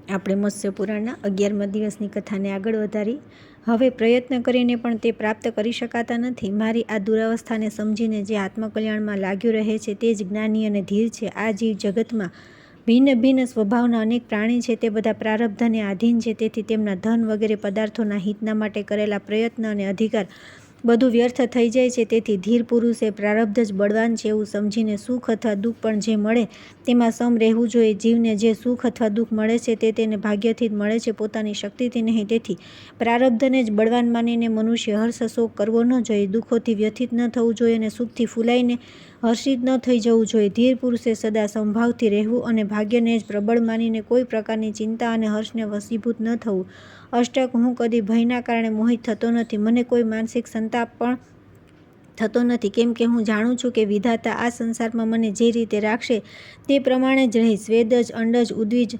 આપણે મત્સ્ય પુરાણના 11મા દિવસની કથાને આગળ વધારી. હવે પ્રયત્ન કરીને પણ તે પ્રાપ્ત કરી શકાતા નથી. મારી આ દુરાવસ્થાને સમજીને જે આત્મકલ્યાણમાં લાગ્યું રહે છે તે જ જ્ઞાની અને ધીર છે. આ જીવ જગતમાં ભિન્ન ભિન્ન સ્વભાવના અનેક પ્રાણી છે. તે બધા પ્રારબ્ધને આધીન છે. તેથી તેમના ધન વગેરે પદાર્થોના હિતના માટે કરેલા પ્રયત્ન અને અધિકાર બધું વ્યર્થ થઈ જાય છે. તેથી ધીર પુરુષે પ્રારબ્ધ જ બળવાન છે એવું સમજીને સુખ અથવા દુઃખ પણ જે મળે તેમાં સમ રહેવું જોઈએ. જીવને જે સુખ અથવા દુઃખ મળે છે તે તેને ભાગ્યથી જ મળે છે, પોતાની શક્તિથી નહીં. તેથી પ્રારબ્ધને જ બળવાન માનીને મનુષ્ય હર્ષ શોક કરવો ન જોઈએ, દુઃખોથી વ્યથિત ન થવું જોઈએ અને સુખથી ફૂલાઈને હર્ષિત ન થઈ જવું જોઈએ. ધીર પુરુષે સદા સમભાવથી રહેવું અને ભાગ્યને જ પ્રબળ માનીને કોઈ પ્રકારની ચિંતા અને હર્ષને વશીભૂત ન થવું. અષ્ટક: હું કદી ભયના કારણે મોહિત થતો નથી. મને કોઈ માનસિક સંતાપ પણ થતો નથી, કેમ કે હું જાણું છું કે વિધાતા આ સંસારમાં મને જે રીતે રાખશે તે પ્રમાણે જ રહીશ. સ્વેદજ, અંડજ, ઉદ્ଭିજ,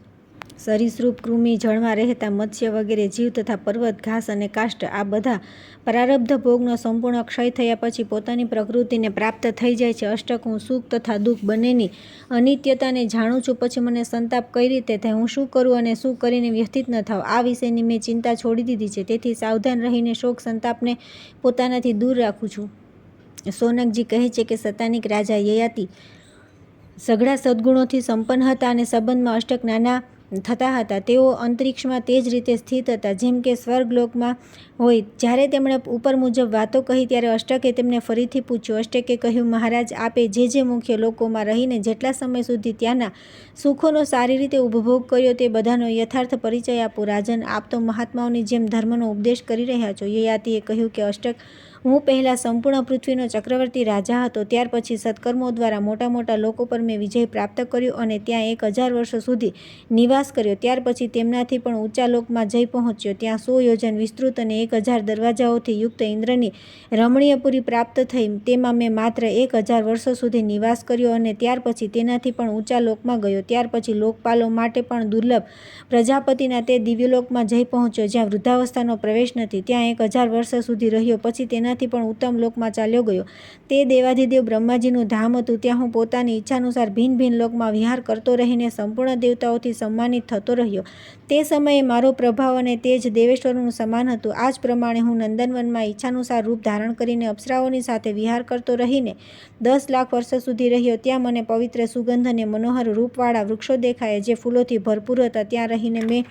સરીસૃપ, કૃમિ, જળમાં રહેતા મત્સ્ય વગેરે જીવ તથા પર્વત, ઘાસ અને કાષ્ઠ આ બધા પ્રારબ્ધ ભોગનો સંપૂર્ણ ક્ષય થયા પછી પોતાની પ્રકૃતિને પ્રાપ્ત થઈ જાય છે. અષ્ટક: હું સુખ તથા દુઃખ બંનેની અનિત્યતાને જાણું છું. પછી મને સંતાપ કઈ રીતે થાય? હું શું કરું અને શું કરીને વ્યથિત ન થાવ? આ વિશેની મેં ચિંતા છોડી દીધી છે. તેથી સાવધાન રહીને શોક સંતાપને પોતાનાથી દૂર રાખું છું. સોનકજી કહે છે કે સતાનિક રાજા યયાતિ સઘળા સદ્ગુણોથી સંપન્ન હતા અને સંબંધમાં અષ્ટક નાના થતા હતા. તેઓ અંતરિક્ષમાં તે જ રીતે સ્થિત હતા જેમ કે સ્વર્ગલોકમાં હોય. જ્યારે તેમણે ઉપર મુજબ વાતો કહી ત્યારે અષ્ટકે તેમને ફરીથી પૂછ્યું. અષ્ટકે કહ્યું, મહારાજ, આપે જે મુખ્ય લોકોમાં રહીને જેટલા સમય સુધી ત્યાંના સુખોનો સારી રીતે ઉપભોગ કર્યો તે બધાનો યથાર્થ પરિચય આપો. રાજન, આપ તો મહાત્માઓની જેમ ધર્મનો ઉપદેશ કરી રહ્યા છો. યયાતિએ કહ્યું કે અષ્ટક, હું પહેલાં સંપૂર્ણ પૃથ્વીનો ચક્રવર્તી રાજા હતો. ત્યાર પછી સત્કર્મો દ્વારા મોટા મોટા લોકો પર મેં વિજય પ્રાપ્ત કર્યો અને ત્યાં 1000 વર્ષો સુધી નિવાસ કર્યો. ત્યાર પછી તેમનાથી પણ ઊંચા લોકમાં જઈ પહોંચ્યો. ત્યાં 100 યોજન વિસ્તૃત અને 1000 દરવાજાઓથી યુક્ત ઇન્દ્રની રમણીયપુરી પ્રાપ્ત થઈ. તેમાં મેં માત્ર 1000 વર્ષો સુધી નિવાસ કર્યો અને ત્યાર પછી તેનાથી પણ ઊંચા લોકમાં ગયો. ત્યાર પછી લોકપાલો માટે પણ દુર્લભ પ્રજાપતિના તે દિવ્યલોકમાં જઈ પહોંચ્યો જ્યાં વૃદ્ધાવસ્થાનો પ્રવેશ નથી. ત્યાં 1000 વર્ષ સુધી રહ્યો. પછી તેનાથી પણ ઉત્તમ લોકમાં ચાલ્યો ગયો. તે દેવાધિદેવ બ્રહ્માજીનું ધામ હતું. ત્યાં હું પોતાની ઈચ્છાનુસાર ભિન્ન ભિન્ન લોકમાં વિહાર કરતો રહીને સંપૂર્ણ દેવતાઓથી સન્માનિત થતો રહ્યો. તે સમયે મારો પ્રભાવ અને તેજ દેવેશ્વરોનું સમાન હતું. આ જ પ્રમાણે હું નંદનવનમાં ઈચ્છાનુસાર રૂપ ધારણ કરીને અપ્સરાઓની સાથે વિહાર કરતો રહીને 10 લાખ વર્ષ સુધી રહ્યો. ત્યાં મને પવિત્ર, સુગંધ અને મનોહર રૂપવાળા વૃક્ષો દેખાયા જે ફૂલોથી ભરપૂર હતા. ત્યાં રહીને મેં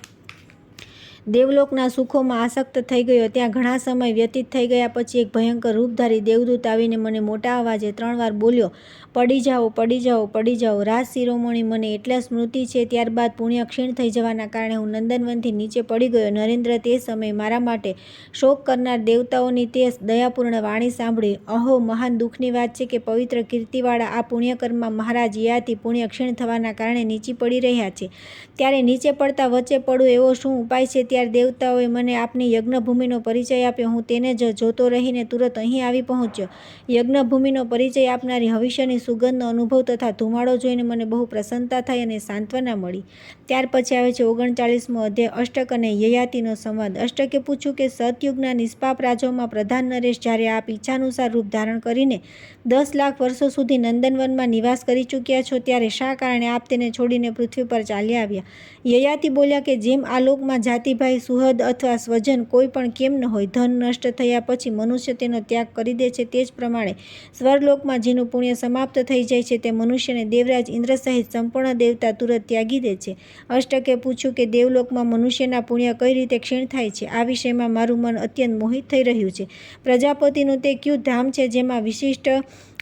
દેવલોકના સુખોમાં આસક્ત થઈ ગયો. ત્યાં ઘણા સમય વ્યતીત થઈ ગયા પછી એક ભયંકર રૂપધારી દેવદૂત આવીને મને મોટા અવાજે 3 વાર બોલ્યો, પડી જાઓ, પડી જાઓ, પડી જાઓ. રાજ શિરોમણી, મને એટલા સ્મૃતિ છે. ત્યારબાદ પુણ્ય ક્ષીણ થઈ જવાના કારણે હું નંદનવનથી નીચે પડી ગયો. નરેન્દ્ર, તે સમયે મારા માટે શોક કરનાર દેવતાઓની તે દયાપૂર્ણ વાણી સાંભળી. અહો, મહાન દુઃખની વાત છે કે પવિત્ર કીર્તિવાળા આ પુણ્યકર્મમાં મહારાજ યયાતિ પુણ્ય ક્ષીણ થવાના કારણે નીચે પડી રહ્યા છે. ત્યારે નીચે પડતા વચ્ચે પડું એવો શું ઉપાય છે? ત્યારે દેવતાઓએ મને આપની યજ્ઞભૂમિનો પરિચય આપ્યો. હું તેને જ જોતો રહીને તુરત અહીં આવી પહોંચ્યો. યજ્ઞભૂમિનો પરિચય આપનારી હવિષ્યની સુગંધનો અનુભવ તથા ધુમાડો જોઈને મને બહુ પ્રસન્નતા થઈ અને સાંત્વના મળી. ત્યાર પછી આવે છે 39મો અધ્યાય, અષ્ટક અને યયાતિનો સંવાદ. અષ્ટકે પૂછ્યું કે સતયુગના નિષ્પાપ રાજોમાં પ્રધાન નરેશ, જ્યારે આપ ઈચ્છાનુસાર રૂપ ધારણ કરીને 10 લાખ વર્ષો સુધી નંદનવનમાં નિવાસ કરી ચૂક્યા છો ત્યારે શા કારણે આપ તેને છોડીને પૃથ્વી પર ચાલ્યા આવ્યા? યયાતિ બોલ્યા કે જેમ આ લોકમાં જાતિભાઈ, સુહદ અથવા સ્વજન કોઈ પણ કેમ ન હોય, ધન નષ્ટ થયા પછી મનુષ્ય તેનો ત્યાગ કરી દે છે, તે જ પ્રમાણે સ્વર્ગલોકમાં જેનું પુણ્ય સમાપ્ત થઈ જાય છે તે મનુષ્યને દેવરાજ ઇન્દ્ર સહિત સંપૂર્ણ દેવતા તુરત ત્યાગી દે છે. અષ્ટકે પૂછ્યું કે દેવલોકમાં મનુષ્યના પુણ્ય કઈ રીતે ક્ષીણ થાય છે? આ વિષયમાં મારું મન અત્યંત મોહિત થઈ રહ્યું છે. પ્રજાપતિનું તે કયું ધામ છે જેમાં વિશિષ્ટ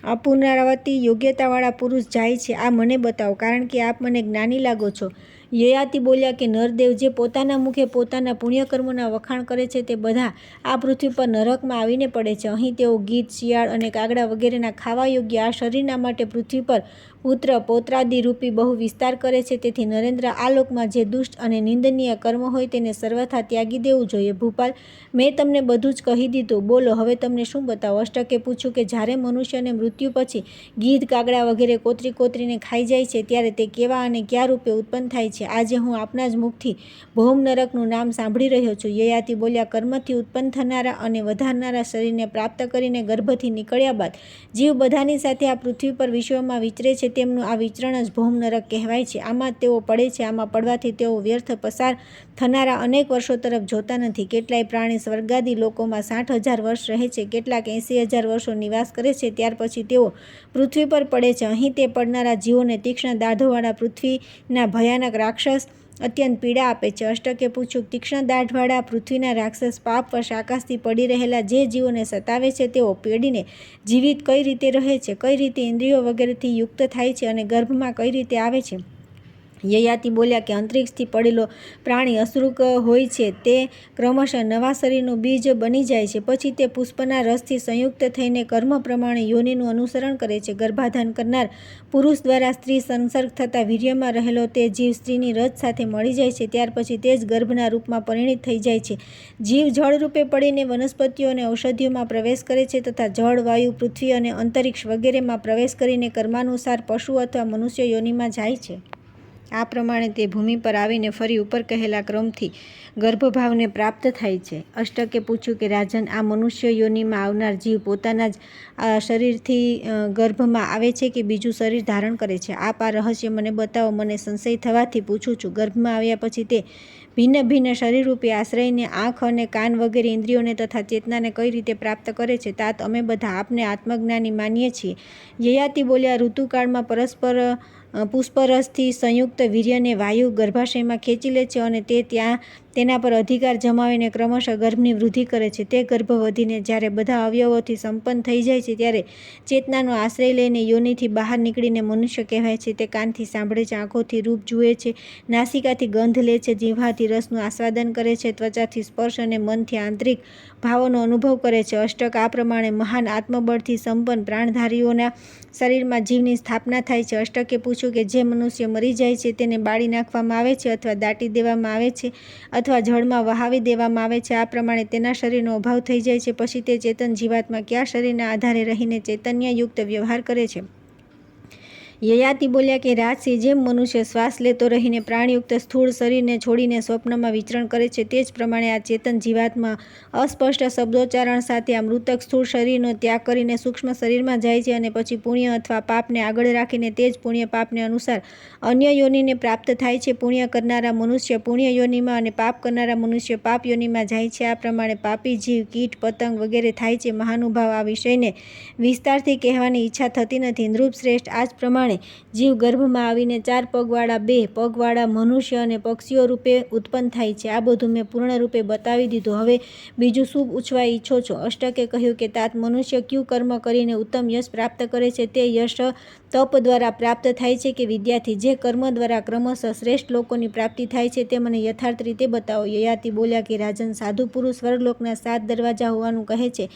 અપુનરાવર્તી યોગ્યતાવાળા પુરુષ જાય છે? આ મને બતાવો, કારણ કે આપ મને જ્ઞાની લાગો છો. યયાતિ બોલ્યા કે નરદેવ, જે પોતાના મુખે પોતાના પુણ્યકર્મોના વખાણ કરે છે તે બધા આ પૃથ્વી પર નરકમાં આવીને પડે છે. અહીં તેઓ ગીધ, શિયાળ અને કાગડા વગેરેના ખાવા યોગ્ય આ શરીરના માટે પૃથ્વી પર પુત્ર પૌત્રાદિ રૂપી બહુ વિસ્તાર કરે છે. તેથી નરેન્દ્ર, આ લોકમાં જે દુષ્ટ અને નિંદનીય કર્મ હોય તેને સર્વથા ત્યાગી દેવું જોઈએ. ભૂપાલ, મેં તમને બધું જ કહી દીધું. બોલો, હવે તમને શું બતાવો? અષ્ટકે પૂછ્યું કે જ્યારે મનુષ્યને મૃત્યુ પછી ગીધ, કાગડા વગેરે કોતરીને ખાઈ જાય છે ત્યારે તે કેવા અને કયા રૂપે ઉત્પન્ન થાય છે? આજે હું આપના જ મુખથી ભૌમ નરકનું નામ સાંભળી રહ્યો છું. યયાતિ બોલ્યા, કર્મથી ઉત્પન્ન થનારા અને વધારનારા શરીરને પ્રાપ્ત કરીને ગર્ભથી નીકળ્યા બાદ જીવ બધાની સાથે આ પૃથ્વી પર વિશ્વમાં વિચરે છે. તેમનું આ વિચરણ જ ભૌમ નરક કહેવાય છે. આમાં તેઓ પડે છે. આમાં પડવાથી તેઓ વ્યર્થ પસાર થનારા અનેક વર્ષો તરફ જોતા નથી. કેટલાય પ્રાણી સ્વર્ગાદી લોકોમાં 60,000 વર્ષ રહે છે, કેટલાક 80,000 વર્ષો નિવાસ કરે છે, ત્યાર પછી તેઓ પૃથ્વી પર પડે છે. અહીં તે પડનારા જીવોને તીક્ષ્ણ દાઢોવાળા પૃથ્વીના ભયાનક રાક્ષસ અત્યંત પીડા આપે છે. અષ્ટકે પૂછ્યું, તીક્ષ્ણ દાઢવાળા પૃથ્વીના રાક્ષસ પાપવશ આકાશથી પડી રહેલા જે જીવોને સતાવે છે તેઓ પડીને જીવિત કઈ રીતે રહે છે, કઈ રીતે ઇન્દ્રિયો વગેરેથી યુક્ત થાય છે અને ગર્ભમાં કઈ રીતે આવે છે? યયાતિ બોલ્યા કે અંતરિક્ષથી પડેલો પ્રાણી અસુરક હોય છે, તે ક્રમશઃ નવા શરીરનું બીજ બની જાય છે. પછી તે પુષ્પના રસથી સંયુક્ત થઈને કર્મ પ્રમાણે યોનિનું અનુસરણ કરે છે. ગર્ભાધાન કરનાર પુરુષ દ્વારા સ્ત્રી સંસર્ગ થતાં વીર્યમાં રહેલો તે જીવ સ્ત્રીની રજ સાથે મળી જાય છે. ત્યાર પછી તે જ ગર્ભના રૂપમાં પરિણિત થઈ જાય છે. જીવ જળ રૂપે પડીને વનસ્પતિઓ અને ઔષધિઓમાં પ્રવેશ કરે છે તથા જળ, વાયુ, પૃથ્વી અને અંતરિક્ષ વગેરેમાં પ્રવેશ કરીને કર્માનુસાર પશુ અથવા મનુષ્ય યોનિમાં જાય છે. આ પ્રમાણે તે ભૂમિ પર આવીને ફરી ઉપર કહેલા ક્રમથી ગર્ભભાવને પ્રાપ્ત થાય છે. અષ્ટકે પૂછ્યું કે રાજન, આ મનુષ્ય યોનિમાં આવનાર જીવ પોતાના જ શરીરથી ગર્ભમાં આવે છે કે બીજું શરીર ધારણ કરે છે? આપ આ રહસ્ય મને બતાવો. મને સંશય થવાથી પૂછું છું. ગર્ભમાં આવ્યા પછી તે ભિન્ન ભિન્ન શરીરરૂપી આશ્રયને આંખ અને કાન વગેરે ઇન્દ્રિયોને તથા ચેતનાને કઈ રીતે પ્રાપ્ત કરે છે? तात અમે બધા આપને આત્મજ્ઞાની માનીએ છીએ. યયાતિ બોલ્યા, ઋતુકાળમાં પરસ્પર પુષ્પરસથી સંયુક્ત વીર્યને વાયુ ગર્ભાશયમાં ખેંચી લે છે અને તે ત્યાં તેના પર અધિકાર જમાવીને ક્રમશઃ ગર્ભની વૃદ્ધિ કરે છે. તે ગર્ભ વધીને જ્યારે બધા અવયવોથી સંપન્ન થઈ જાય છે ત્યારે ચેતનાનો આશ્રય લઈને યોનિથી બહાર નીકળીને મનુષ્ય કહેવાય છે. તે કાનથી સાંભળે છે, આંખોથી રૂપ જુએ છે, નાસિકાથી ગંધ લે છે, જીહ્વાથી રસનું આસ્વાદન કરે છે, ત્વચાથી સ્પર્શ અને મનથી આંતરિક ભાવોનો અનુભવ કરે છે. અષ્ટક, આ પ્રમાણે મહાન આત્મબળથી સંપન્ન પ્રાણધારીઓના શરીરમાં જીવની સ્થાપના થાય છે. અષ્ટકે પૂછ્યું કે જે મનુષ્ય મરી જાય છે તેને બાળી નાખવામાં આવે છે અથવા દાટી દેવામાં આવે છે અથવા જળમાં વહાવી દેવામાં આવે છે. આ પ્રમાણે તેના શરીરનો અભાવ થઈ જાય છે. પછી તે ચેતન જીવાત્મા કયા શરીરના આધારે રહીને ચૈતન્યયુક્ત વ્યવહાર કરે છે? યયાતિ બોલ્યા કે રાજસી, જેમ મનુષ્ય શ્વાસ લેતો રહીને પ્રાણયુક્ત સ્થૂળ શરીરને છોડીને સ્વપ્નમાં વિચરણ કરે છે, તે જ પ્રમાણે આ ચેતન જીવાત્મા અસ્પષ્ટ શબ્દોચ્ચારણ સાથે આ મૃતક સ્થૂળ શરીરનો ત્યાગ કરીને સૂક્ષ્મ શરીરમાં જાય છે અને પછી પુણ્ય અથવા પાપને આગળ રાખીને તે જ પુણ્ય પાપને અનુસાર અન્ય યોનિને પ્રાપ્ત થાય છે. પુણ્ય કરનારા મનુષ્ય પુણ્ય યોનિમાં અને પાપ કરનારા મનુષ્ય પાપ યોનિમાં જાય છે. આ પ્રમાણે પાપી જીવ કીટ પતંગ વગેરે થાય છે. મહાનુભાવ, આ વિષયને વિસ્તારથી કહેવાની ઈચ્છા થતી નથી. નૃપશ્રેષ્ઠ, આ જ પ્રમાણે જીવ ગર્ભમાં આવીને 4 પગવાળા, 2 પગવાળા મનુષ્ય અને પક્ષીઓ રૂપે ઉત્પન્ન થાય છે. આ બધું મેં પૂર્ણ રૂપે બતાવી દીધું. હવે બીજું શું પૂછવા ઈચ્છો છો? અષ્ટકે કહ્યું કે तात મનુષ્ય ક્યુ કર્મ કરીને ઉત્તમ યશ પ્રાપ્ત કરે છે? તે યશ તપ દ્વારા પ્રાપ્ત થાય છે કે વિદ્યાથી? જે કર્મ દ્વારા ક્રમશઃ શ્રેષ્ઠ લોકોની પ્રાપ્તિ થાય છે તે મને યથાર્થ રીતે બતાવો. યયાતિ બોલ્યા કે રાજન, સાધુ પુરુષ સ્વર્ગલોકના 7 દરવાજા હોવાનું કહે છે.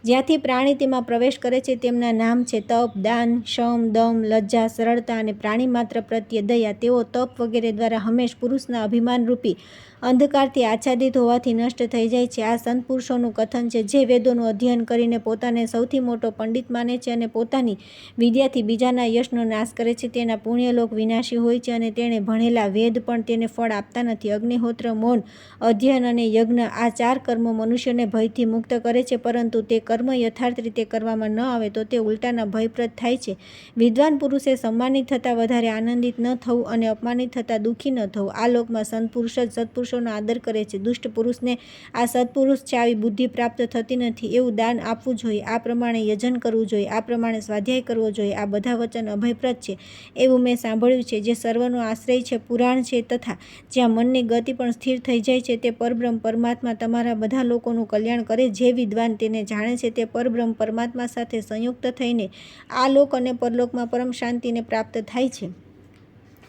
જ્યાંથી પ્રાણી તેમાં પ્રવેશ કરે છે તેમના નામ છે તપ, દાન, શમ, દમ, લજ્જા, સરળતા અને પ્રાણી માત્ર પ્રત્યે દયા. તેઓ તપ વગેરે દ્વારા હંમેશ પુરુષના અભિમાનરૂપી અંધકારથી આચ્છાદિત હોવાથી નષ્ટ થઈ જાય છે. આ સંત પુરુષોનું કથન છે જે વેદોનું અધ્યયન કરીને પોતાને સૌથી મોટો પંડિત માને છે અને પોતાની વિદ્યાથી બીજાના યશનો નાશ કરે છે. તેના પુણ્યલોક વિનાશી હોય છે અને તેણે ભણેલા વેદ પણ તેને ફળ આપતા નથી. અગ્નિહોત્ર, મૌન, અધ્યયન અને યજ્ઞ, આ 4 કર્મો મનુષ્યને ભયથી મુક્ત કરે છે, પરંતુ તે કર્મ યથાર્થ રીતે કરવામાં ન આવે તો તે ઉલટાના ભયપ્રદ થાય છે. વિદ્વાન પુરુષે સન્માનિત થતાં વધારે આનંદિત ન થવું અને અપમાનિત થતાં દુઃખી ન થવું. આ લોકમાં સંતપુરુષ જ સત્પુરુષોનો આદર કરે છે. દુષ્ટ પુરુષને આ સત્પુરુષ છે આવી બુદ્ધિ પ્રાપ્ત થતી નથી. એવું દાન આપવું જોઈએ, આ પ્રમાણે યજન કરવું જોઈએ, આ પ્રમાણે સ્વાધ્યાય કરવો જોઈએ. આ બધા વચન અભયપ્રદ છે એવું મેં સાંભળ્યું છે. જે સર્વનો આશ્રય છે, પુરાણ છે તથા જ્યાં મનની ગતિ પણ સ્થિર થઈ જાય છે તે પરબ્રહ્મ પરમાત્મા તમારા બધા લોકોનું કલ્યાણ કરે. જે વિદ્વાન તેને જાણે છે તે પરબ્રહ્મ પરમાત્મા સાથે સંયુક્ત થઈને આ લોક અને પરલોકમાં પરમ શાંતિને પ્રાપ્ત થાય છે.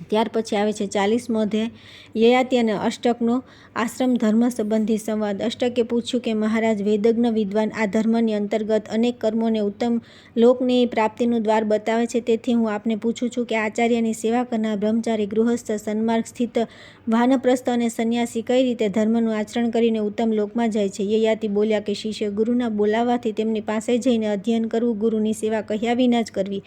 ત્યાર પછી આવે છે 40મો અધ્યાય, યયાતિ અને અષ્ટકનો આશ્રમ ધર્મ સંબંધી સંવાદ. અષ્ટકે પૂછ્યું કે મહારાજ, વેદજ્ઞ વિદ્વાન આ ધર્મની અંતર્ગત અનેક કર્મોને ઉત્તમ લોકની પ્રાપ્તિનું દ્વાર બતાવે છે. તેથી હું આપને પૂછું છું કે આચાર્યની સેવા કરનાર બ્રહ્મચારી, ગૃહસ્થ, સન્માર્ગ સ્થિત વાનપ્રસ્થ અને સંન્યાસી કઈ રીતે ધર્મનું આચરણ કરીને ઉત્તમ લોકમાં જાય છે. યયાતિ બોલ્યા કે શિષ્ય ગુરુના બોલાવાથી તેમની પાસે જઈને અધ્યયન કરવું, ગુરુની સેવા કહ્યા વિના જ કરવી.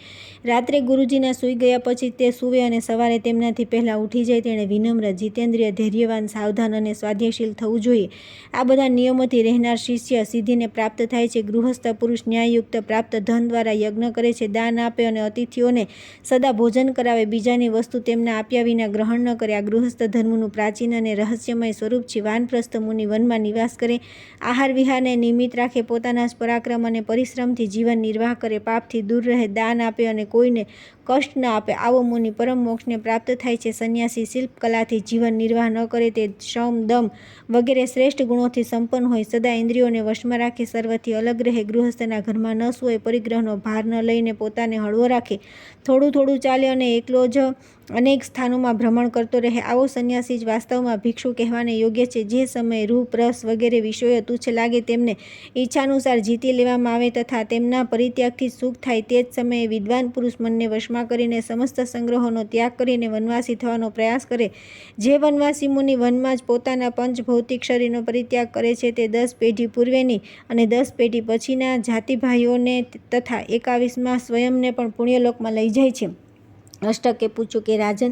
રાત્રે ગુરુજીના સૂઈ ગયા પછી તે સૂવે અને સવારે તેમનાથી પહેલાં ઉઠી જાય. તેણે વિનમ્ર, જીતેન્દ્રિય, ધૈર્યવાન, સાવધાન અને સ્વાધ્યાયશીલ થવું જોઈએ. આ બધા નિયમોથી રહેનાર શિષ્ય સિદ્ધિને પ્રાપ્ત થાય છે. ગૃહસ્થ પુરુષ ન્યાયયુક્ત પ્રાપ્ત ધન દ્વારા યજ્ઞ કરે છે, દાન આપે અને અતિથિઓને સદા ભોજન કરાવે, બીજાની વસ્તુ તેમના આપ્યા વિના ગ્રહણ ન કરે. આ ગૃહસ્થ ધર્મનું પ્રાચીન અને રહસ્યમય સ્વરૂપ છે. વાનપ્રસ્થ મુનિ વનમાં નિવાસ કરે, આહાર વિહારને નિયમિત રાખે, પોતાના જ પરાક્રમ અને પરિશ્રમથી જીવન નિર્વાહ કરે, પાપથી દૂર રહે, દાન આપે અને કોઈને કષ્ટ ન આપે. આવો મુનિ પરમ મોક્ષને પ્રાપ્ત થાય છે. સંન્યાસી શિલ્પકલાથી જીવન નિર્વાહ ન કરે, તે શમ, દમ વગેરે શ્રેષ્ઠ ગુણોથી સંપન્ન હોય, સદા ઇન્દ્રિયોને વશમાં રાખે, સર્વથી અલગ રહે, ગૃહસ્થના ઘરમાં ન સૂય, પરિગ્રહનો ભાર ન લઈને પોતાને હળવો રાખે, થોડું થોડું ચાલે અને એકલો જ અનેક સ્થાનોમાં ભ્રમણ કરતો રહે. આવો સંન્યાસી જ વાસ્તવમાં ભિક્ષુ કહેવાને યોગ્ય છે. જે સમયે રૂપ, રસ વગેરે વિષયો તુચ્છ લાગે, તેમને ઈચ્છાનુસાર જીતી લેવામાં આવે તથા તેમના પરિત્યાગથી સુખ થાય, તે જ સમયે વિદ્વાન પુરુષ મનને વશમાં કરીને સમસ્ત સંગ્રહોનો ત્યાગ કરીને વનવાસી થવાનો પ્રયાસ કરે. જે વનવાસી મુનિ વનમાં જ પોતાના પંચ ભૌતિક શરીરનો પરિત્યાગ કરે છે, તે 10 પેઢી પૂર્વેની અને 10 પેઢી પછીના જાતિભાઈઓને તથા 21મા સ્વયંને પણ પુણ્યલોકમાં લઈ જાય છે. અષ્ટકે પૂછ્યું કે રાજન,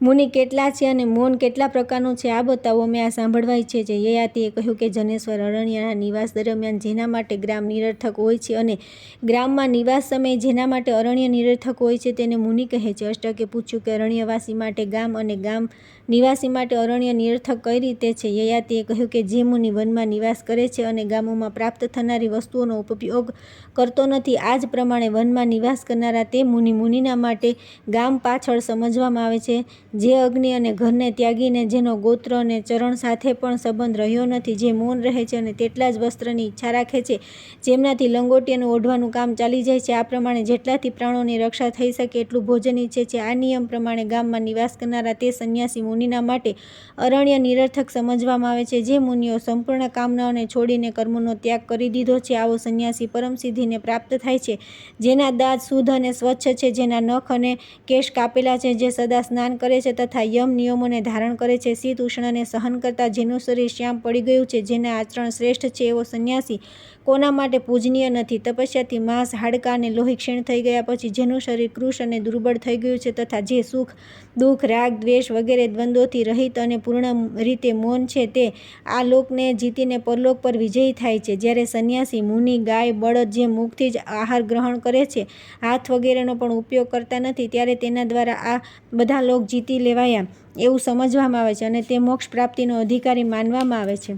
મુનિ કેટલા છે અને મૌન કેટલા પ્રકારનું છે, આ બતાવો, મેં આ સાંભળવા ઈચ્છે છે. યયાતિએ કહ્યું કે જનેશ્વર, અરણ્યના નિવાસ દરમિયાન જેના માટે ગ્રામ નિરર્થક હોય છે અને ગ્રામમાં નિવાસ સમયે જેના માટે અરણ્ય નિરર્થક હોય છે, તેને મુનિ કહે છે. અષ્ટકે પૂછ્યું કે અરણ્યવાસી માટે ગામ અને ગામ નિવાસી માટે અરણ્ય નિરર્થક કઈ રીતે છે. યયાતિએ કહ્યું કે જે મુનિ વનમાં નિવાસ કરે છે અને ગામોમાં પ્રાપ્ત થનારી વસ્તુઓનો ઉપયોગ કરતો નથી, આ જ પ્રમાણે વનમાં નિવાસ કરનારા તે મુનિના માટે ગામ પાછળ સમજવામાં આવે છે. જે અગ્નિ અને ઘરને ત્યાગીને, જેનો ગોત્ર અને ચરણ સાથે પણ સંબંધ રહ્યો નથી, જે મૌન રહે છે અને તેટલા જ વસ્ત્રની ઈચ્છા રાખે છે જેમનાથી લંગોટી અને ઓઢવાનું કામ ચાલી જાય છે, આ પ્રમાણે જેટલાથી પ્રાણોની રક્ષા થઈ શકે એટલું ભોજન ઈચ્છે છે, આ નિયમ પ્રમાણે ગામમાં નિવાસ કરનારા તે સંન્યાસી મુનિના માટે અરણ્ય નિરર્થક સમજવામાં આવે છે. જે મુનિઓ સંપૂર્ણ કામનાઓને છોડીને કર્મોનો ત્યાગ કરી દીધો છે, આવો સંન્યાસી પરમ સિદ્ધિને પ્રાપ્ત થાય છે. જેના દાંત શુદ્ધ અને સ્વચ્છ છે, જેના નખ અને કેશ કાપેલા છે, જે સદા સ્નાન કરે છે તથા યમ નિયમોને ધારણ કરે છે, શીત ઉષ્ણને સહન કરતા જેનું શરીર શ્યામ પડી ગયું છે, જેના આચરણ શ્રેષ્ઠ છે, એવો સંન્યાસી કોના માટે પૂજનીય નથી. તપસ્યાથી માંસ, હાડકાં અને લોહી ક્ષીણ થઈ ગયા પછી જેનું શરીર કૃશ અને દુર્બળ થઈ ગયું છે તથા જે સુખ, દુઃખ, રાગ, દ્વેષ વગેરે દ્વંદ્વોથી રહિત અને પૂર્ણ રીતે મૌન છે, તે આ લોકને જીતીને પરલોક પર વિજયી થાય છે. જ્યારે સંન્યાસી મુનિ ગાય, બળદ જે મુખથી જ આહાર ગ્રહણ કરે છે, હાથ વગેરેનો પણ ઉપયોગ કરતા નથી, ત્યારે તેના દ્વારા આ બધા લોક જીતી લેવાયા એવું સમજવામાં આવે છે અને તે મોક્ષ પ્રાપ્તિનો અધિકારી માનવામાં આવે છે.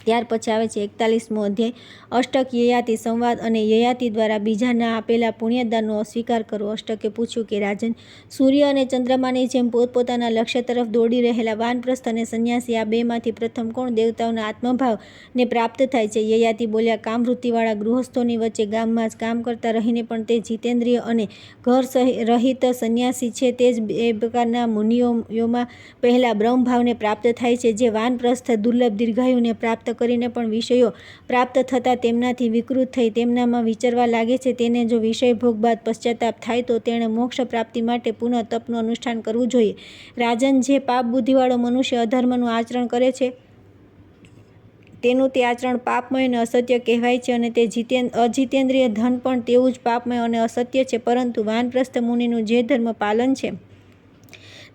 ત્યાર પછી આવે છે 41મો અધ્યાય, અષ્ટક યયાતિ સંવાદ અને યયાતિ દ્વારા બીજાના આપેલા પુણ્યદાનનો અસ્વીકાર કરવો. અષ્ટકે પૂછ્યું કે રાજન, સૂર્ય અને ચંદ્રમાની જેમ પોતપોતાના લક્ષ્ય તરફ દોડી રહેલા વાનપ્રસ્થ અને સંન્યાસી, આ બેમાંથી પ્રથમ કોણ દેવતાઓના આત્મભાવને પ્રાપ્ત થાય છે. યયાતિ બોલ્યા, કામવૃત્તિવાળા ગૃહસ્થોની વચ્ચે ગામમાં જ કામ કરતા રહીને પણ તે જીતેન્દ્રિય અને ઘર રહિત સંન્યાસી છે, તે જ બે પ્રકારના મુનિઓમાં પહેલા બ્રહ્મભાવને પ્રાપ્ત થાય છે. જે વાનપ્રસ્થ દુર્લભ દીર્ઘાયુને પ્રાપ્ત કરીને પણ વિષયો પ્રાપ્ત થતાં તેમનાથી વિકૃત થઈ તેમનામાં વિચરવા લાગે છે, તેને જો વિષય ભોગ બાદ પશ્ચાતાપ થાય તો તેણે મોક્ષ પ્રાપ્તિ માટે પુનઃ તપનું અનુષ્ઠાન કરવું જોઈએ. રાજન, જે પાપ બુદ્ધિવાળો મનુષ્ય અધર્મનું આચરણ કરે છે તેનું તે આચરણ પાપમય અને અસત્ય કહેવાય છે અને તે અજીતેન્દ્રિય ધન પણ તેવું જ પાપમય અને અસત્ય છે. પરંતુ વાનપ્રસ્થ મુનિનું જે ધર્મ પાલન છે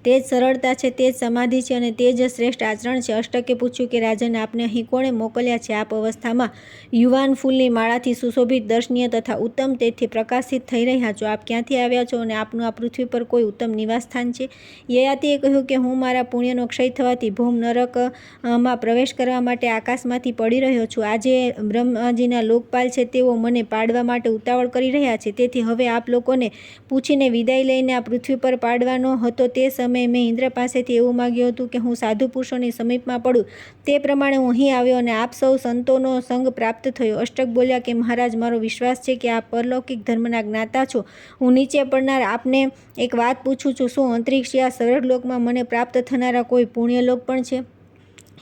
તે જ સરળતા છે, તે જ સમાધિ છે અને તે જ શ્રેષ્ઠ આચરણ છે. અષ્ટકે પૂછ્યું કે રાજન, આપને અહીં કોણે મોકલ્યા છે? આપ અવસ્થામાં યુવાન ફૂલની માળાથી સુશોભિત, દર્શનીય તથા ઉત્તમ તેજથી પ્રકાશિત થઈ રહ્યા છો. આપ ક્યાંથી આવ્યા છો અને આપનું આ પૃથ્વી પર કોઈ ઉત્તમ નિવાસસ્થાન છે? યયાતિએ કહ્યું કે હું મારા પુણ્યનો ક્ષય થવાથી ભૌમ નરકમાં પ્રવેશ કરવા માટે આકાશમાંથી પડી રહ્યો છું. આજે બ્રહ્માજીના લોકપાલ છે, તેઓ મને પાડવા માટે ઉતાવળ કરી રહ્યા છે. તેથી હવે આપ લોકોને પૂછીને વિદાય લઈને આ પૃથ્વી પર પાડવાનો હતો તે સમયે મેં ઇન્દ્ર પાસેથી એવું માગ્યું હતું કે હું સાધુ પુરુષોની સમીપમાં પડું. તે પ્રમાણે હું અહીં આવ્યો અને આપ સૌ સંતોનો સંગ પ્રાપ્ત થયો. અષ્ટક બોલ્યા કે મહારાજ, મારો વિશ્વાસ છે કે આપ પરલૌકિક ધર્મના જ્ઞાતા છો. હું નીચે પડનાર આપને એક વાત પૂછું છું, શું અંતરિક્ષ યા સ્વર્ગલોકમાં મને પ્રાપ્ત થનારા કોઈ પુણ્યલોક પણ છે?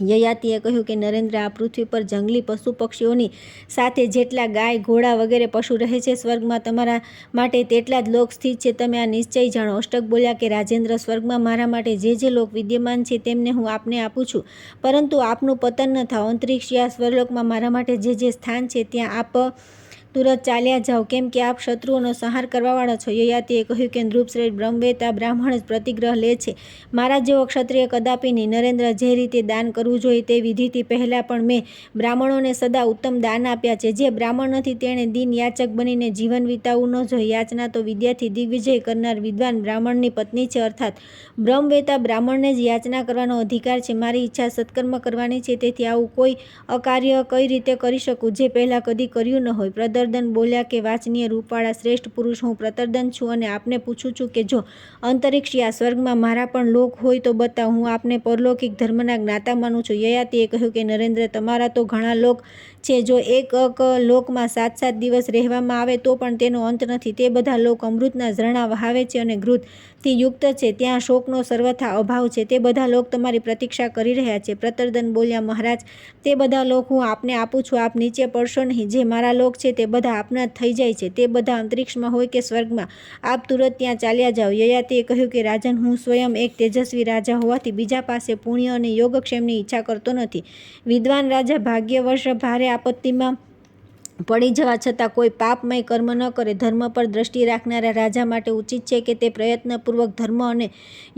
યયાતિએ કહ્યું કે નરેન્દ્ર, આ પૃથ્વી પર જંગલી પશુ પક્ષીઓની સાથે જેટલા ગાય, ઘોડા વગેરે પશુ રહે છે, સ્વર્ગમાં તમારા માટે તેટલા જ લોક સ્થિત છે. તમે આ નિશ્ચય જાણો. અષ્ટક બોલ્યા કે રાજેન્દ્ર, સ્વર્ગમાં મારા માટે જે લોક વિદ્યમાન છે તેમને હું આપને આપું છું, પરંતુ આપનું પતન ન થાવ. અંતરિક્ષ યા સ્વર્ગલોકમાં મારા માટે જે સ્થાન છે ત્યાં આપ તુરંત ચાલ્યા જાઓ, કેમ કે આપ શત્રુઓનો સંહાર કરવાવાળા છો. યયાતિએ કહ્યું કે નૃપશ્રેષ્ઠ, બ્રહ્મવેતા બ્રાહ્મણ જ પ્રતિગ્રહ લે છે, મારા જેવો ક્ષત્રિય કદાપી નહીં. નરેન્દ્ર, જે રીતે દાન કરવું જોઈએ તે વિધિથી પહેલાં પણ મેં બ્રાહ્મણોને સદા ઉત્તમ દાન આપ્યા છે. જે બ્રાહ્મણ નથી તેણે દિન યાચક બનીને જીવન વિતાવવું ન જોઈએ. યાચના તો વિદ્યાથી દિગ્વિજય કરનાર વિદ્વાન બ્રાહ્મણની પત્ની છે, અર્થાત બ્રહ્મવેતા બ્રાહ્મણને જ યાચના કરવાનો અધિકાર છે. મારી ઈચ્છા સત્કર્મ કરવાની છે, તેથી આવું કોઈ અકાર્ય કઈ રીતે કરી શકું જે પહેલાં કદી કર્યું ન હોય. પ્રતર્દન બોલ્યા કે વાંચનીય રૂપવાળા શ્રેષ્ઠ પુરુષ, હું પ્રતર્દન છું અને આપને પૂછું છું કે જો અંતરિક્ષ યા સ્વર્ગમાં મારા પણ લોક હોય તો બતાવો. હું આપને પરલૌકિક ધર્મના જ્ઞાતા માનું છું. યયાતિએ કહ્યું કે નરેન્દ્ર, તમારા તો ઘણા લોક છે. જો એક લોકમાં 7 દિવસ રહેવામાં આવે તો પણ તેનો અંત નથી. તે બધા લોક અમૃતના ઝરણા વહાવે છે અને ઘૃતથી યુક્ત છે. ત્યાં શોકનો સર્વથા અભાવ છે. તે બધા લોક તમારી પ્રતીક્ષા કરી રહ્યા છે. પ્રતર્દન બોલ્યા, મહારાજ, તે બધા લોક હું આપને આપું છું. આપ નીચે પડશો નહીં. જે મારા લોક છે તે બધા આપના થઈ જાય છે. તે બધા અંતરિક્ષમાં હોય કે સ્વર્ગમાં, આપ તુરંત ત્યાં ચાલ્યા જાઓ. યયાતિએ કહ્યું કે રાજન, હું સ્વયં એક તેજસ્વી રાજા હોવાથી બીજા પાસે પુણ્ય અને યોગક્ષેમની ઈચ્છા કરતો નથી. વિદ્વાન રાજા ભાગ્યવશ ભારે આપત્તિમાં પડી જવા છતાં કોઈ પાપમય કર્મ ન કરે. ધર્મ પર દ્રષ્ટિ રાખનારા રાજા માટે ઉચિત છે કે તે પ્રયત્નપૂર્વક ધર્મ અને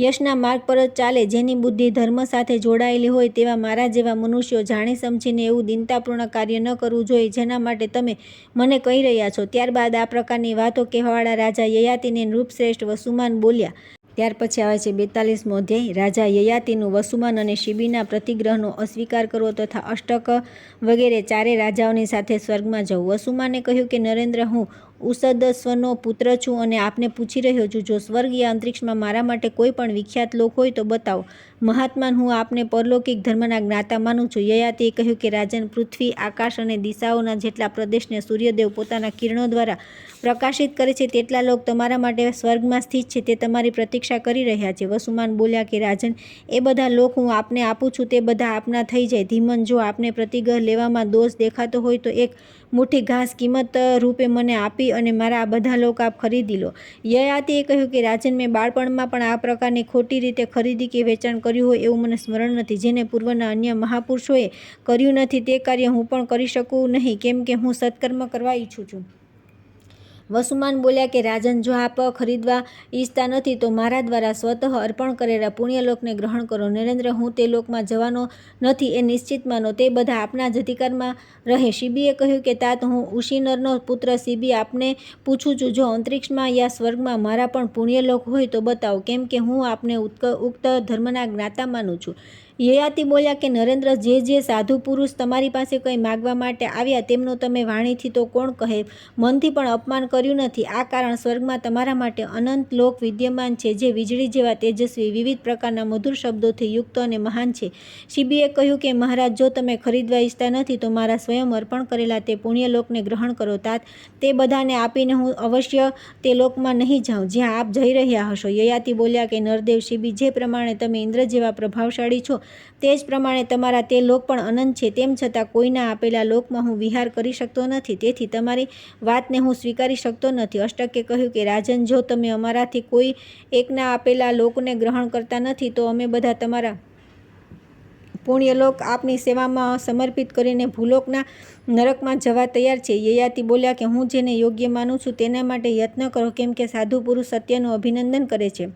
યશના માર્ગ પર જ ચાલે. જેની બુદ્ધિ ધર્મ સાથે જોડાયેલી હોય તેવા મારા જેવા મનુષ્યો જાણી સમજીને એવું દિનતાપૂર્ણ કાર્ય ન કરવું જોઈએ જેના માટે તમે મને કહી રહ્યા છો. ત્યારબાદ આ પ્રકારની વાતો કહેવાવાળા રાજા યયાતિને નૃપશ્રેષ્ઠ વસુમાન બોલ્યા. ત્યાર પછી આવે છે 42મો અધ્યાય. રાજા યયાતિનું વસુમાન અને શિબીના પ્રતિગ્રહનો અસ્વીકાર કરવો તથા અષ્ટક વગેરે ચારે રાજાઓની સાથે સ્વર્ગમાં જવું. વસુમાને કહ્યું કે નરેન્દ્ર, હું ઉસદસ્વનો પુત્ર છું અને આપને પૂછી રહ્યો છું, જો સ્વર્ગ યા અંતરિક્ષમાં મારા માટે કોઈ પણ વિખ્યાત લોક હોય તો બતાવો. મહાત્માન, હું આપને પરલૌકિક ધર્મના જ્ઞાતા માનું છું. યયાતિએ કહ્યું કે રાજન, પૃથ્વી, આકાશ અને દિશાઓના જેટલા પ્રદેશને સૂર્યદેવ પોતાના કિરણો દ્વારા પ્રકાશિત કરે છે તેટલા લોક તમારા માટે સ્વર્ગમાં સ્થિત છે. તે તમારી પ્રતીક્ષા કરી રહ્યા છે. વસુમાન બોલ્યા કે રાજન, એ બધા લોક હું આપને આપું છું તે બધા આપના થઈ જાય. ધીમન, જો આપને પ્રતિગ્રહ લેવામાં દોષ દેખાતો હોય તો એક મુઠ્ઠી ઘાસ કિંમત રૂપે મને આપી અને મારા આ બધા લોક આપ ખરીદી લો. યયાતિએ કહ્યું કે રાજન, મેં બાળપણમાં પણ આ પ્રકારની ખોટી રીતે ખરીદી કે વેચાણ કર્યું હોય એવું મને સ્મરણ નથી. જેને પૂર્વના અન્ય મહાપુરુષોએ કર્યું નથી તે કાર્ય હું પણ કરી શકું નહીં, કેમ કે હું સત્કર્મ કરવા ઈચ્છું છું. વસુમાન બોલ્યા કે રાજન, જો આપ ખરીદવા ઈચ્છતા નથી તો મારા દ્વારા સ્વતઃ અર્પણ કરેલા પુણ્યલોકને ગ્રહણ કરો. નરેન્દ્ર, હું તે લોકમાં જવાનો નથી એ નિશ્ચિત માનો. તે બધા આપના જ અધિકારમાં રહે. શિબીએ કહ્યું કે तात, હું ઉશીનરનો પુત્ર શિબી આપને પૂછું છું, જો અંતરિક્ષમાં યા સ્વર્ગમાં મારા પણ પુણ્યલોક હોય તો બતાવો, કેમ કે હું આપને ઉક્ત ધર્મના જ્ઞાતા માનું છું. યયાતિ બોલ્યા કે નરેન્દ્ર, જે સાધુ પુરુષ તમારી પાસે કંઈ માગવા માટે આવ્યા તેમનો તમે વાણીથી તો કોણ કહે, મનથી પણ અપમાન કર્યું નથી. આ કારણ સ્વર્ગમાં તમારા માટે અનંત લોક વિદ્યમાન છે જે વીજળી જેવા તેજસ્વી, વિવિધ પ્રકારના મધુર શબ્દોથી યુક્ત અને મહાન છે. શિબીએ કહ્યું કે મહારાજ, જો તમે ખરીદવા ઈચ્છતા નથી તો મારા સ્વયં અર્પણ કરેલા તે પુણ્યલોકને ગ્રહણ કરો. तात, તે બધાને આપીને હું અવશ્ય તે લોકમાં નહીં જાઉં જ્યાં આપ જઈ રહ્યા હશો. યયાતિ બોલ્યા કે નરદેવ, શિબી, જે પ્રમાણે તમે ઇન્દ્ર જેવા પ્રભાવશાળી છો તે જ પ્રમાણે તમારા તે લોક પણ અનંત છે. તેમ છતાં કોઈના આપેલા લોકમાં હું વિહાર કરી શકતો નથી, તેથી તમારી વાતને હું સ્વીકારી શકતો નથી. અષ્ટકે કહ્યું કે રાજન, જો તમે અમારાથી કોઈ એકના આપેલા લોકને ગ્રહણ કરતા નથી તો અમે બધા તમારા પુણ્યલોક આપની સેવામાં સમર્પિત કરીને ભૂલોકના નરકમાં જવા તૈયાર છે. યયાતિ બોલ્યા કે હું જેને યોગ્ય માનું છું તેના માટે યત્ન કરો, કેમ કે સાધુ પુરુષ સત્યનું અભિનંદન કરે છે.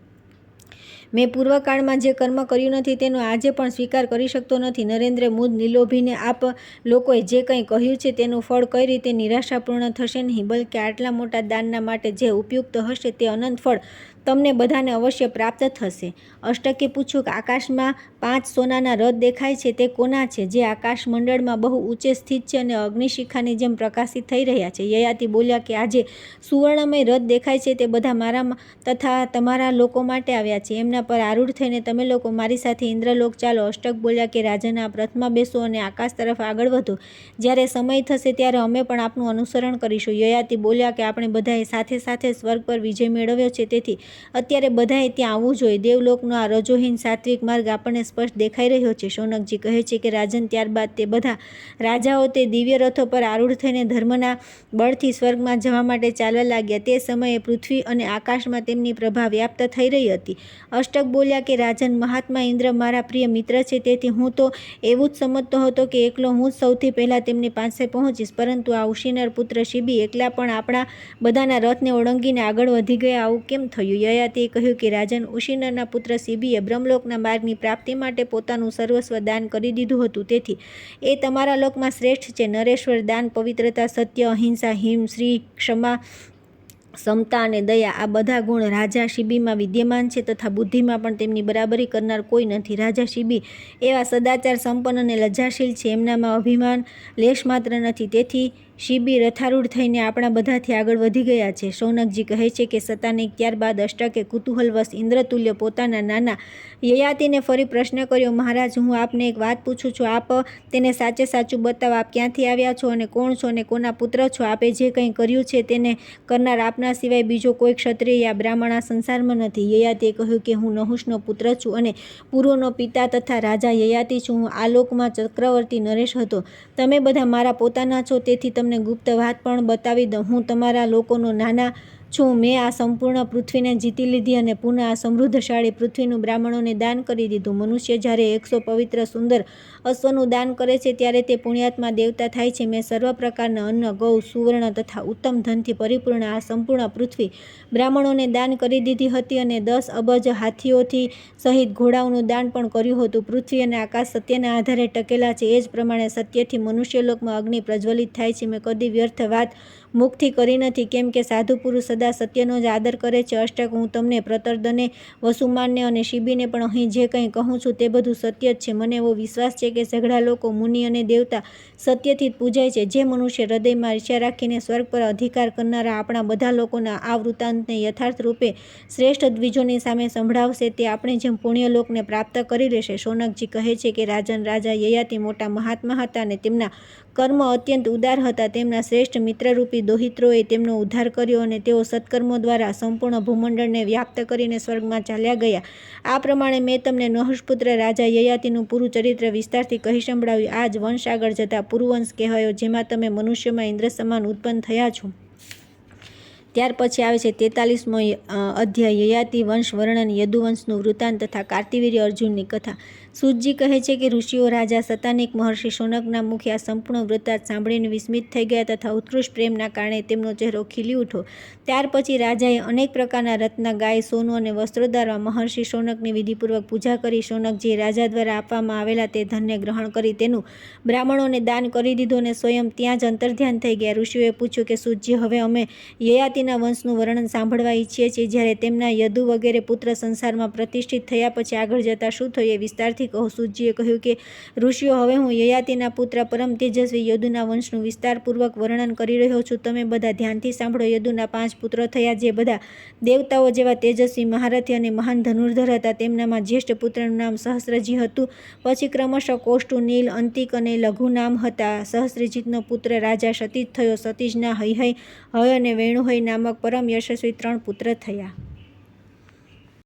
મેં પૂર્વકાળમાં જે કર્મ કર્યું નથી તેનો આજે પણ સ્વીકાર કરી શકતો નથી. નરેન્દ્ર, મુદ નિલોભીને આપ લોકોએ જે કંઈ કહ્યું છે તેનું ફળ કઈ રીતે નિરાશાપૂર્ણ થશે નહીં, બલકે આટલા મોટા દાનના માટે જે ઉપયુક્ત હશે તે અનંત ફળ તમને બધાને અવશ્ય પ્રાપ્ત થશે. અષ્ટકે પૂછ્યું કે આકાશમાં 5 સોનાના રથ દેખાય છે તે કોના છે, જે આકાશ મંડળમાં બહુ ઊંચે સ્થિત છે અને અગ્નિશિખાની જેમ પ્રકાશિત થઈ રહ્યા છે. યયાતિ બોલ્યા કે આજે સુવર્ણમય રથ દેખાય છે તે બધા મારા તથા તમારા લોકો માટે આવ્યા છે. એમના પર આરૂઢ થઈને તમે લોકો મારી સાથે ઇન્દ્રલોક ચાલો. અષ્ટક બોલ્યા કે રાજન, આપ રથમાં બેસો અને આકાશ તરફ આગળ વધો. જ્યારે સમય થશે ત્યારે અમે પણ આપનું અનુસરણ કરીશું. યયાતિ બોલ્યા કે આપણે બધાએ સાથે સાથે સ્વર્ગ પર વિજય મેળવ્યો છે, તેથી અત્યારે બધાએ ત્યાં આવવું જોઈએ. દેવલોકનો આ રજોહીન સાત્વિક માર્ગ આપણને સ્પષ્ટ દેખાઈ રહ્યો છે. શૌનકજી કહે છે કે રાજન, ત્યારબાદ તે બધા રાજાઓ તે દિવ્ય રથો પર આરૂઢ થઈને ધર્મના બળથી સ્વર્ગમાં જવા માટે ચાલવા લાગ્યા. તે સમયે પૃથ્વી અને આકાશમાં તેમની પ્રભા વ્યાપ્ત થઈ રહી હતી. અષ્ટક બોલ્યા કે રાજન, મહાત્મા ઇન્દ્ર મારા પ્રિય મિત્ર છે, તેથી હું તો એવું જ સમજતો હતો કે એકલો હું જ સૌથી પહેલાં તેમની પાસે પહોંચીશ, પરંતુ આ ઉશીનર પુત્ર શિબી એકલા પણ આપણા બધાના રથને ઓળંગીને આગળ વધી ગયા. આવું કેમ થયું? યયાતિએ કહ્યું કે રાજન, ઉશીનરના પુત્ર શિબીએ બ્રહ્મલોકના માર્ગની પ્રાપ્તિ માટે પોતાનું સર્વસ્વ દાન કરી દીધું હતું, તેથી એ તમારા લોકમાં શ્રેષ્ઠ છે. નરેશ્વર, દાન, પવિત્રતા, સત્ય, અહિંસા, હિમ, શ્રી, ક્ષમા, સમતા અને દયા, આ બધા ગુણ રાજા શિબીમાં વિદ્યમાન છે, તથા બુદ્ધિમાં પણ તેમની બરાબરી કરનાર કોઈ નથી. રાજા શિબી એવા સદાચાર સંપન્ન અને લજ્જાશીલ છે, એમનામાં અભિમાન લેશ માત્ર નથી, તેથી શિબી રથારૂઢ થઈને આપણા બધાથી આગળ વધી ગયા છે. શૌનકજી કહે છે કે સતાનિક, ત્યારબાદ અષ્ટકે કુતૂહલવશ ઇન્દ્રતુલ્ય પોતાના નાના યયાતિને ફરી પ્રશ્ન કર્યો. મહારાજ, હું આપને એક વાત પૂછું છું, આપ તેને સાચે સાચું બતાવો. આપ ક્યાંથી આવ્યા છો અને કોણ છો અને કોના પુત્ર છો? આપે જે કંઈ કર્યું છે તેને કરનાર આપના સિવાય બીજો કોઈ ક્ષત્રિય યા બ્રાહ્મણ આ સંસારમાં નથી. યયાતિએ કહ્યું કે હું નહુષનો પુત્ર છું અને પૂર્વનો પિતા તથા રાજા યયાતિ છું. હું આ લોકમાં ચક્રવર્તી નરેશ હતો. તમે બધા મારા પોતાના છો, તેથી તમને ગુપ્ત વાત પણ બતાવી દઉં. હું તમારા લોકોનો નાના છું. મેં આ સંપૂર્ણ પૃથ્વીને જીતી લીધી અને પુનઃ આ સમૃદ્ધશાળી પૃથ્વીનું બ્રાહ્મણોને દાન કરી દીધું. મનુષ્ય જ્યારે 100 પવિત્ર સુંદર અશ્વનું દાન કરે છે ત્યારે તે પુણ્યાત્મા દેવતા થાય છે. મેં સર્વ પ્રકારના અન્ન, ગૌ, સુવર્ણ તથા ઉત્તમ ધનથી પરિપૂર્ણ આ સંપૂર્ણ પૃથ્વી બ્રાહ્મણોને દાન કરી દીધી હતી અને 10 અબજ હાથીઓથી સહિત ઘોડાઓનું દાન પણ કર્યું હતું. પૃથ્વી અને આકાશ સત્યના આધારે ટકેલા છે, એ જ પ્રમાણે સત્યથી મનુષ્યલોકમાં અગ્નિ પ્રજ્વલિત થાય છે. મેં કદી વ્યર્થ વાત મુખથી કરી નથી, કેમ કે સાધુ પુરુષ સદા સત્યનો જ આદર કરે છે. અષ્ટક, હું તમને, પ્રતર્દને, વસુમાનને અને શિબીને પણ અહીં જે કંઈ કહું છું તે બધું સત્ય જ છે. મને એવો વિશ્વાસ છે કે સઘળા લોકો, મુનિ અને દેવતા સત્યથી જ પૂજાય છે. જે મનુષ્ય હૃદયમાં ઈર્ષ્યા રાખીને સ્વર્ગ પર અધિકાર કરનારા આપણા બધા લોકોના આ વૃત્તાંતને યથાર્થ રૂપે શ્રેષ્ઠ દ્વિજોની સામે સંભળાવશે, તે આપણે જેમ પુણ્યલોકને પ્રાપ્ત કરી લેશે. શૌનકજી કહે છે કે રાજન, રાજા યયાતિ મોટા મહાત્મા હતા અને તેમના કર્મ અત્યંત ઉદાર હતા. તેમના શ્રેષ્ઠ મિત્રરૂપી દોહિત્રોએ તેમનો ઉદ્ધાર કર્યો અને તેઓ સત્કર્મો દ્વારા સંપૂર્ણ ભૂમંડળને વ્યાપ્ત કરીને સ્વર્ગમાં ચાલ્યા ગયા. આ પ્રમાણે મેં તમને નહુષપુત્ર રાજા યયાતિનું પૂરું ચરિત્ર વિસ્તારથી કહી સંભળાવ્યું. આ જ વંશ આગળ જતા પુરુવંશ કહેવાયો, જેમાં તમે મનુષ્યમાં ઇન્દ્ર સમાન ઉત્પન્ન થયા છો. ત્યાર પછી આવે છે 43મો અધ્યાય, યયાતિ વંશ વર્ણન, યદુવંશનું વૃત્તાંત તથા કાર્તિવીર્ય અર્જુનની કથા. સૂતજી કહે છે કે ઋષિઓ રાજા સતાનિક મહર્ષિ શૌનકના મુખે આ સંપૂર્ણ વૃત્તાંત સાંભળીને વિસ્મિત થઈ ગયા તથા ઉત્કૃષ્ટ પ્રેમના કારણે તેમનો ચહેરો ખીલી ઉઠ્યો. ત્યાર પછી રાજાએ અનેક પ્રકારના રત્ન, ગાય, સોનું અને વસ્ત્રો દ્વારા મહર્ષિ શૌનકની વિધિપૂર્વક પૂજા કરી. શૌનકજીએ રાજા દ્વારા આપવામાં આવેલા તે ધનને ગ્રહણ કરી તેનું બ્રાહ્મણોને દાન કરી દીધું અને સ્વયં ત્યાં જ અંતર્ધ્યાન થઈ ગયા. ઋષિઓએ પૂછ્યું કે સૂતજી, હવે અમે યયાતિના વંશનું વર્ણન સાંભળવા ઈચ્છીએ છીએ. જ્યારે તેમના યદુ વગેરે પુત્ર સંસારમાં પ્રતિષ્ઠિત થયા પછી આગળ જતા શું થયું એ વિસ્તારથી કહો. સૂતજીએ કહ્યું કે ઋષિઓ, હવે હું યયાતિના પુત્ર પરમ તેજસ્વી યદુના વંશનું વિસ્તારપૂર્વક વર્ણન કરી રહ્યો છું. તમે બધા ધ્યાનથી સાંભળો. યદુના 5 પુત્રો થયા, જે બધા દેવતાઓ જેવા તેજસ્વી, મહારથી અને મહાન ધનુર્ધર હતા. તેમનામાં જ્યેષ્ઠ પુત્રનું નામ સહસ્રજી હતું. પછી ક્રમશઃ કોષ્ટુ, નીલ, અંતિક અને લઘુ નામ હતા. સહસ્રજીતનો પુત્ર રાજા સતીજ થયો. સતીજના હૈહય, હય અને વેણુહય નામક પરમ યશસ્વી 3 પુત્ર થયા.